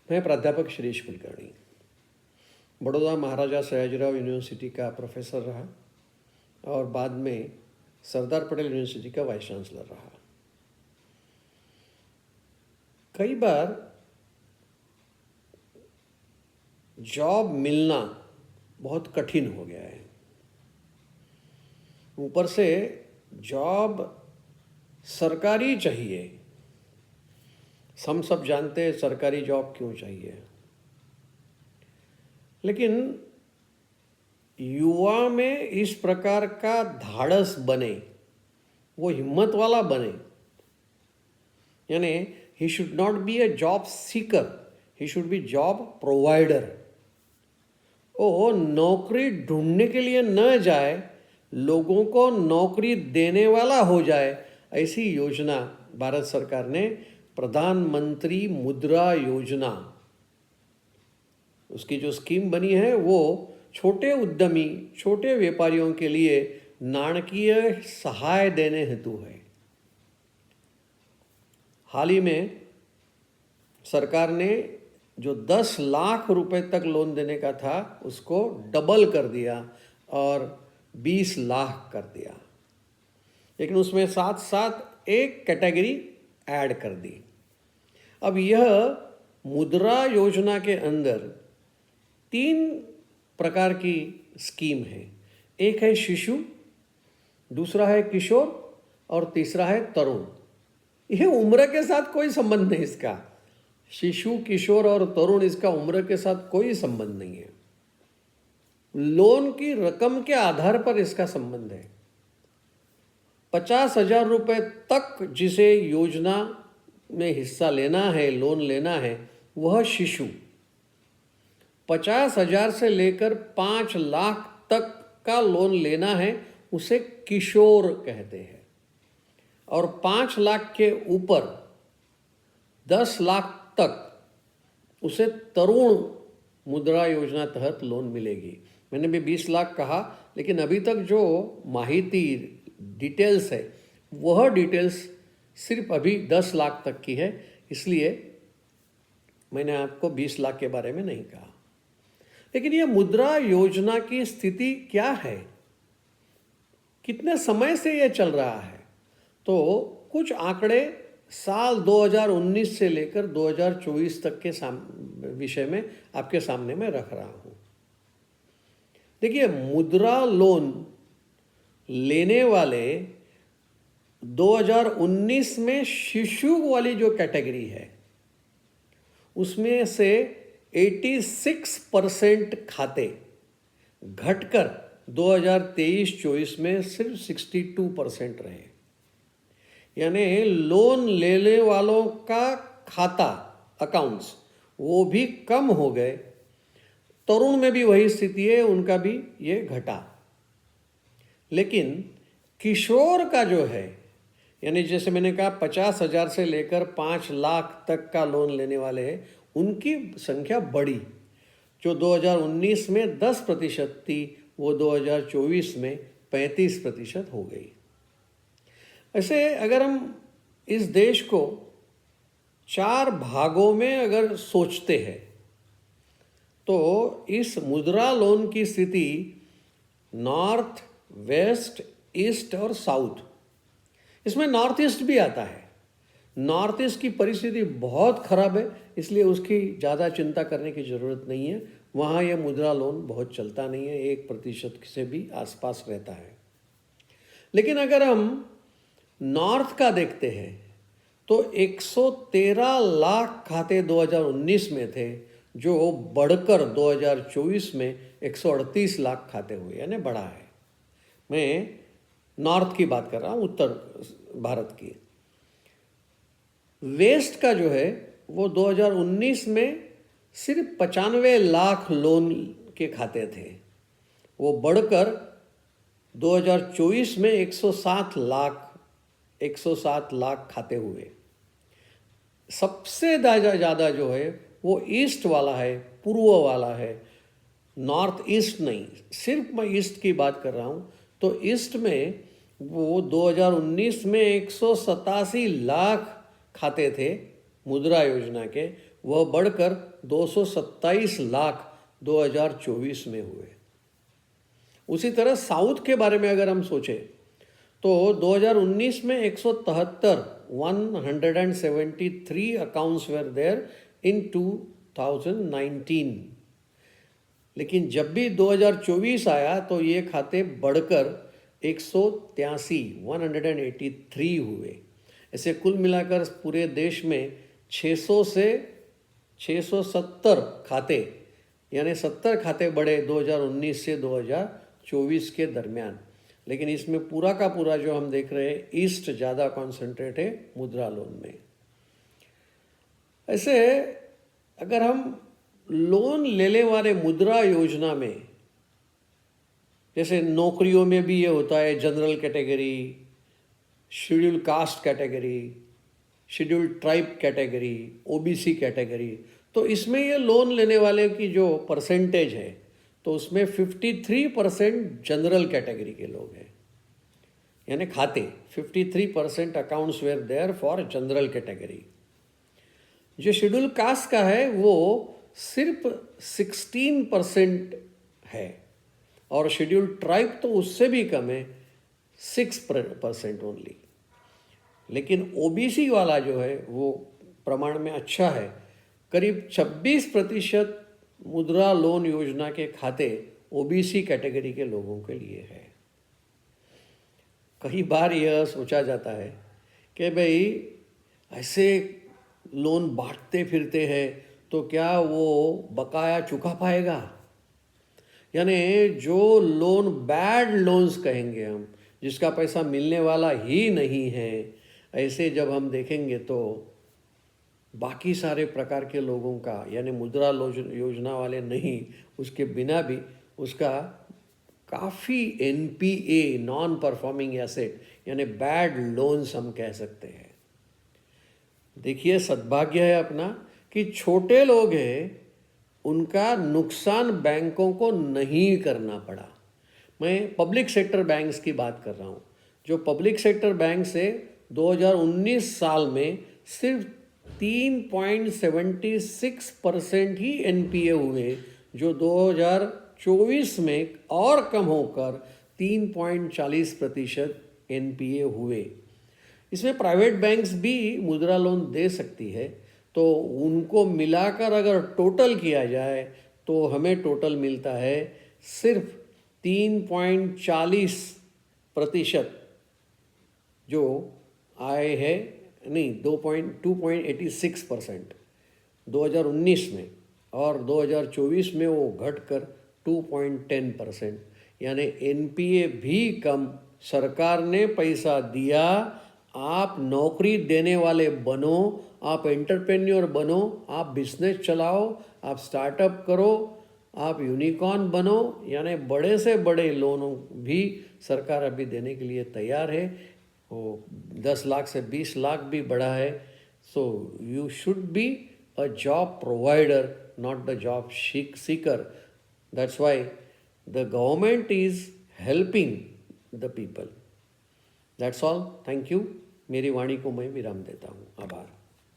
मैं प्राध्यापक शिरीष कुलकर्णी बड़ौदा महाराजा सयाजीराव यूनिवर्सिटी का प्रोफेसर रहा और बाद में सरदार पटेल यूनिवर्सिटी का वाइस चांसलर रहा। कई बार जॉब मिलना बहुत कठिन हो गया है। ऊपर से जॉब सरकारी चाहिए। हम सब जानते हैं सरकारी जॉब क्यों चाहिए, लेकिन युवा में इस प्रकार का धाड़स बने, वो हिम्मत वाला बने। यानी he should not be A job seeker, he should be job provider. वो नौकरी ढूंढने के लिए न जाए, लोगों को नौकरी देने वाला हो जाए, ऐसी योजना भारत सरकार ने प्रधानमंत्री मुद्रा योजना, उसकी जो स्कीम बनी है वो छोटे उद्यमी, छोटे व्यापारियों के लिए नाणकीय सहाय देने हेतु है। हाल ही में सरकार ने जो 10 लाख रुपए तक लोन देने का था उसको डबल कर दिया और 20 लाख कर दिया, लेकिन उसमें साथ साथ एक कैटेगरी ऐड कर दी। अब यह मुद्रा योजना के अंदर 3 प्रकार की स्कीम है। एक है शिशु, दूसरा है किशोर और तीसरा है तरुण। यह उम्र के साथ कोई संबंध नहीं इसका। शिशु, किशोर और तरुण, इसका उम्र के साथ कोई संबंध नहीं है। लोन की रकम के आधार पर इसका संबंध है। 50,000 रुपये तक जिसे योजना में हिस्सा लेना है, लोन लेना है, वह शिशु। 50,000 से लेकर 5 लाख तक का लोन लेना है उसे किशोर कहते हैं, और 5 लाख के ऊपर 10 लाख तक उसे तरुण मुद्रा योजना तहत लोन मिलेगी। मैंने भी 20 लाख कहा, लेकिन अभी तक जो माहिती डिटेल्स है वह डिटेल्स सिर्फ अभी 10 लाख तक की है, इसलिए मैंने आपको 20 लाख के बारे में नहीं कहा। लेकिन यह मुद्रा योजना की स्थिति क्या है, कितने समय से यह चल रहा है, तो कुछ आंकड़े साल 2019 से लेकर 2024 तक के विषय में आपके सामने मैं रख रहा हूं। देखिए, मुद्रा लोन लेने वाले 2019 में शिशु वाली जो कैटेगरी है उसमें से 86% खाते घटकर 2023-24 में सिर्फ 62% रहे। यानी लोन लेने वालों का खाता, अकाउंट्स, वो भी कम हो गए। तरुण में भी वही स्थिति है, उनका भी ये घटा। लेकिन किशोर का जो है, यानी जैसे मैंने कहा 50,000 से लेकर 5 लाख तक का लोन लेने वाले हैं, उनकी संख्या बढ़ी। जो 2019 में 10% थी वो 2024 में 35% हो गई। ऐसे अगर हम इस देश को 4 भागों में अगर सोचते हैं तो इस मुद्रा लोन की स्थिति नॉर्थ, वेस्ट, ईस्ट और साउथ, इसमें नॉर्थ ईस्ट भी आता है। नॉर्थ ईस्ट की परिस्थिति बहुत खराब है, इसलिए उसकी ज़्यादा चिंता करने की ज़रूरत नहीं है। वहाँ यह मुद्रा लोन बहुत चलता नहीं है, 1% से भी आसपास रहता है। लेकिन अगर हम नॉर्थ का देखते हैं तो 113 लाख खाते 2019 में थे, जो बढ़कर 2024 में 138 लाख खाते हुए, यानी बढ़ा है। मैं नॉर्थ की बात कर रहा हूँ, उत्तर भारत की। वेस्ट का जो है वो 2019 में सिर्फ 95 लाख लोन के खाते थे, वो बढ़कर 2024 में 107 लाख खाते हुए। सबसे ज़्यादा जो है वो ईस्ट वाला है, पूर्व वाला है, नॉर्थ ईस्ट नहीं। सिर्फ मैं ईस्ट की बात कर रहा हूँ। तो ईस्ट में वो 2019 में 187 लाख खाते थे मुद्रा योजना के, वह बढ़कर 227 लाख 2024 में हुए। उसी तरह साउथ के बारे में अगर हम सोचें तो 2019 में 173 अकाउंट्स वेर देयर इन 2019, लेकिन जब भी 2024 आया तो ये खाते बढ़कर 183 हुए। ऐसे कुल मिलाकर पूरे देश में 600 से 670 खाते यानी 70 खाते बढ़े 2019 से 2024 के दरमियान। लेकिन इसमें पूरा का पूरा जो हम देख रहे हैं ईस्ट ज़्यादा कॉन्सेंट्रेट है मुद्रा लोन में। ऐसे अगर हम लोन लेने वाले मुद्रा योजना में, जैसे नौकरियों में भी ये होता है, general category, schedule caste category, schedule tribe category, OBC category, तो इसमें ये लोन लेने वाले की जो परसेंटेज है तो उसमें 53% जनरल कैटेगरी के लोग हैं, यानी खाते 53% accounts were there for general category. जो शेड्यूल कास्ट का है वो सिर्फ 16% है और शेड्यूल ट्राइब तो उससे भी कम है, 6% ओनली। लेकिन ओबीसी वाला जो है वो प्रमाण में अच्छा है, करीब 26% मुद्रा लोन योजना के खाते ओबीसी कैटेगरी के लोगों के लिए है। कई बार यह सोचा जाता है कि भाई ऐसे लोन बांटते फिरते हैं तो क्या वो बकाया चुका पाएगा, यानी जो लोन बैड लोन्स कहेंगे हम, जिसका पैसा मिलने वाला ही नहीं है, ऐसे जब हम देखेंगे तो बाकी सारे प्रकार के लोगों का, यानी मुद्रा योजना वाले नहीं, उसके बिना भी उसका काफ़ी एनपीए, नॉन परफॉर्मिंग एसेट, यानी बैड लोन्स हम कह सकते हैं। देखिए सद्भाग्य है अपना कि छोटे लोग हैं, उनका नुकसान बैंकों को नहीं करना पड़ा। मैं पब्लिक सेक्टर बैंक्स की बात कर रहा हूँ। जो पब्लिक सेक्टर बैंक से 2019 साल में सिर्फ 3.76% ही एनपीए हुए, जो 2024 में और कम होकर 3.40% एनपीए हुए। इसमें प्राइवेट बैंक्स भी मुद्रा लोन दे सकती है, तो उनको मिलाकर अगर टोटल किया जाए तो हमें टोटल मिलता है सिर्फ 3.40% जो आए है, नहीं 2.86% 2019 में, और 2024 में वो घटकर 2.10%, यानी एनपीए भी कम। सरकार ने पैसा दिया, आप नौकरी देने वाले बनो, आप एंटरप्रेन्योर बनो, आप बिजनेस चलाओ, आप स्टार्टअप करो, आप यूनिकॉर्न बनो, यानी बड़े से बड़े लोनों भी सरकार अभी देने के लिए तैयार है। वो 10 लाख से 20 लाख भी बढ़ा है। So you should be a job provider, not the job seeker. That's why the government is helping the people. That's all. Thank you. मेरी वाणी को मैं विराम देता हूँ। आभार।